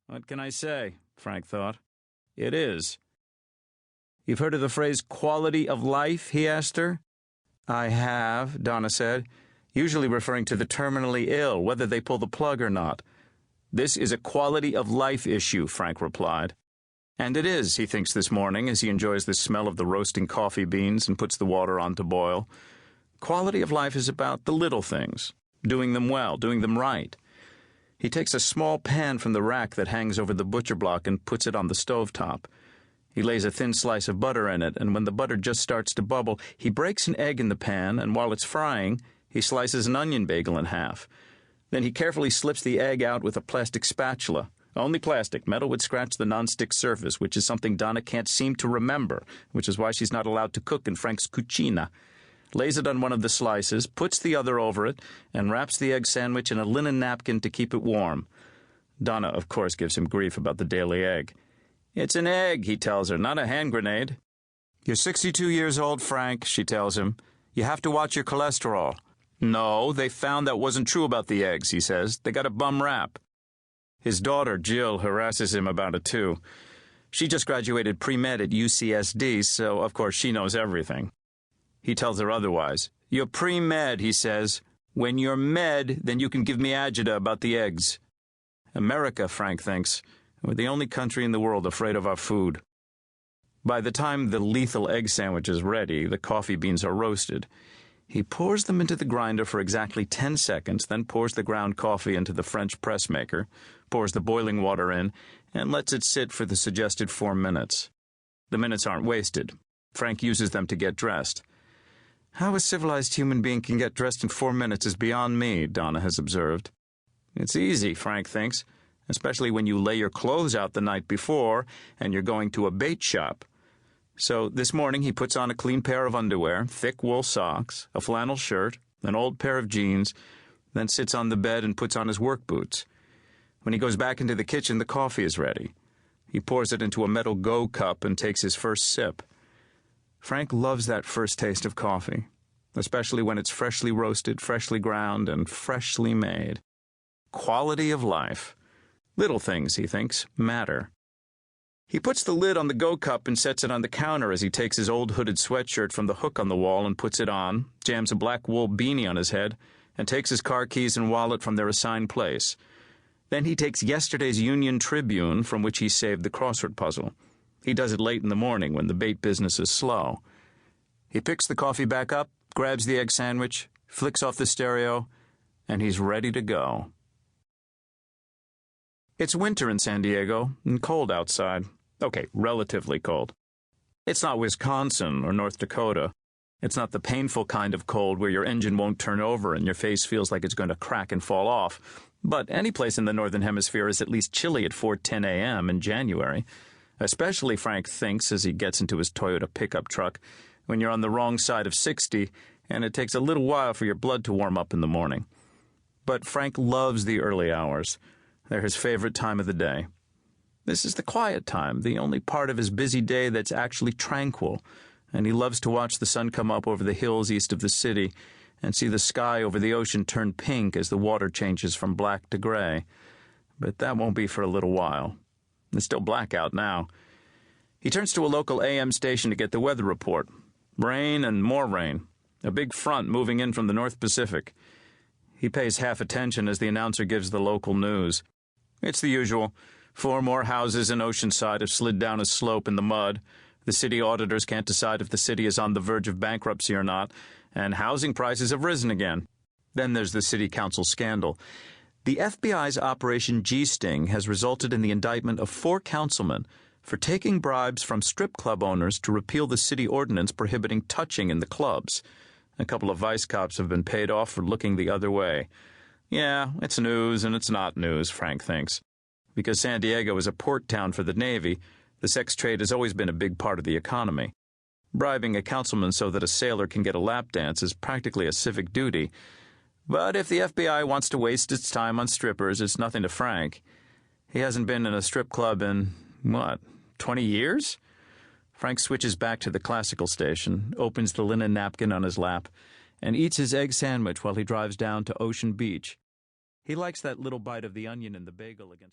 What can I say? Frank thought. It is. You've heard of the phrase quality of life? He asked her. I have, Donna said, usually referring to the terminally ill, whether they pull the plug or not. This is a quality of life issue, Frank replied. And it is, he thinks this morning, as he enjoys the smell of the roasting coffee beans and puts the water on to boil. Quality of life is about the little things, doing them well, doing them right. He takes a small pan from the rack that hangs over the butcher block and puts it on the stovetop. He lays a thin slice of butter in it, and when the butter just starts to bubble, he breaks an egg in the pan, and while it's frying, he slices an onion bagel in half. Then he carefully slips the egg out with a plastic spatula. Only plastic. Metal would scratch the nonstick surface, which is something Donna can't seem to remember, which is why she's not allowed to cook in Frank's cucina. Lays it on one of the slices, puts the other over it, and wraps the egg sandwich in a linen napkin to keep it warm. Donna, of course, gives him grief about the daily egg. It's an egg, he tells her, not a hand grenade. You're 62 years old, Frank, she tells him. You have to watch your cholesterol. No, they found that wasn't true about the eggs, he says. They got a bum rap. His daughter, Jill, harasses him about it, too. She just graduated pre-med at UCSD, so of course she knows everything. He tells her otherwise. You're pre-med, he says. When you're med, then you can give me agita about the eggs. America, Frank thinks. We're the only country in the world afraid of our food. By the time the lethal egg sandwich is ready, the coffee beans are roasted. He pours them into the grinder for exactly 10 seconds, then pours the ground coffee into the French press maker, pours the boiling water in, and lets it sit for the suggested 4 minutes. The minutes aren't wasted. Frank uses them to get dressed. How a civilized human being can get dressed in 4 minutes is beyond me, Donna has observed. It's easy, Frank thinks, especially when you lay your clothes out the night before and you're going to a bait shop. So this morning he puts on a clean pair of underwear, thick wool socks, a flannel shirt, an old pair of jeans, then sits on the bed and puts on his work boots. When he goes back into the kitchen, the coffee is ready. He pours it into a metal Go cup and takes his first sip. Frank loves that first taste of coffee, especially when it's freshly roasted, freshly ground, and freshly made. Quality of life. Little things, he thinks, matter. He puts the lid on the Go cup and sets it on the counter as he takes his old hooded sweatshirt from the hook on the wall and puts it on, jams a black wool beanie on his head, and takes his car keys and wallet from their assigned place. Then he takes yesterday's Union Tribune from which he saved the crossword puzzle. He does it late in the morning when the bait business is slow. He picks the coffee back up, grabs the egg sandwich, flicks off the stereo, and he's ready to go. It's winter in San Diego, and cold outside. Okay, relatively cold. It's not Wisconsin or North Dakota. It's not the painful kind of cold where your engine won't turn over and your face feels like it's going to crack and fall off. But any place in the Northern Hemisphere is at least chilly at 4:10 a.m. in January. Especially, Frank thinks, as he gets into his Toyota pickup truck, when you're on the wrong side of 60, and it takes a little while for your blood to warm up in the morning. But Frank loves the early hours. They're his favorite time of the day. This is the quiet time, the only part of his busy day that's actually tranquil, and he loves to watch the sun come up over the hills east of the city and see the sky over the ocean turn pink as the water changes from black to gray. But that won't be for a little while. It's still black out now. He turns to a local AM station to get the weather report. Rain and more rain. A big front moving in from the North Pacific. He pays half attention as the announcer gives the local news. It's the usual. 4 more houses in Oceanside have slid down a slope in the mud. The city auditors can't decide if the city is on the verge of bankruptcy or not, and housing prices have risen again. Then there's the city council scandal. The FBI's Operation G-Sting has resulted in the indictment of 4 councilmen for taking bribes from strip club owners to repeal the city ordinance prohibiting touching in the clubs. A couple of vice cops have been paid off for looking the other way. Yeah, it's news and it's not news, Frank thinks. Because San Diego is a port town for the Navy, the sex trade has always been a big part of the economy. Bribing a councilman so that a sailor can get a lap dance is practically a civic duty. But if the FBI wants to waste its time on strippers, it's nothing to Frank. He hasn't been in a strip club in, 20 years? Frank switches back to the classical station, opens the linen napkin on his lap, and eats his egg sandwich while he drives down to Ocean Beach. He likes that little bite of the onion in the bagel against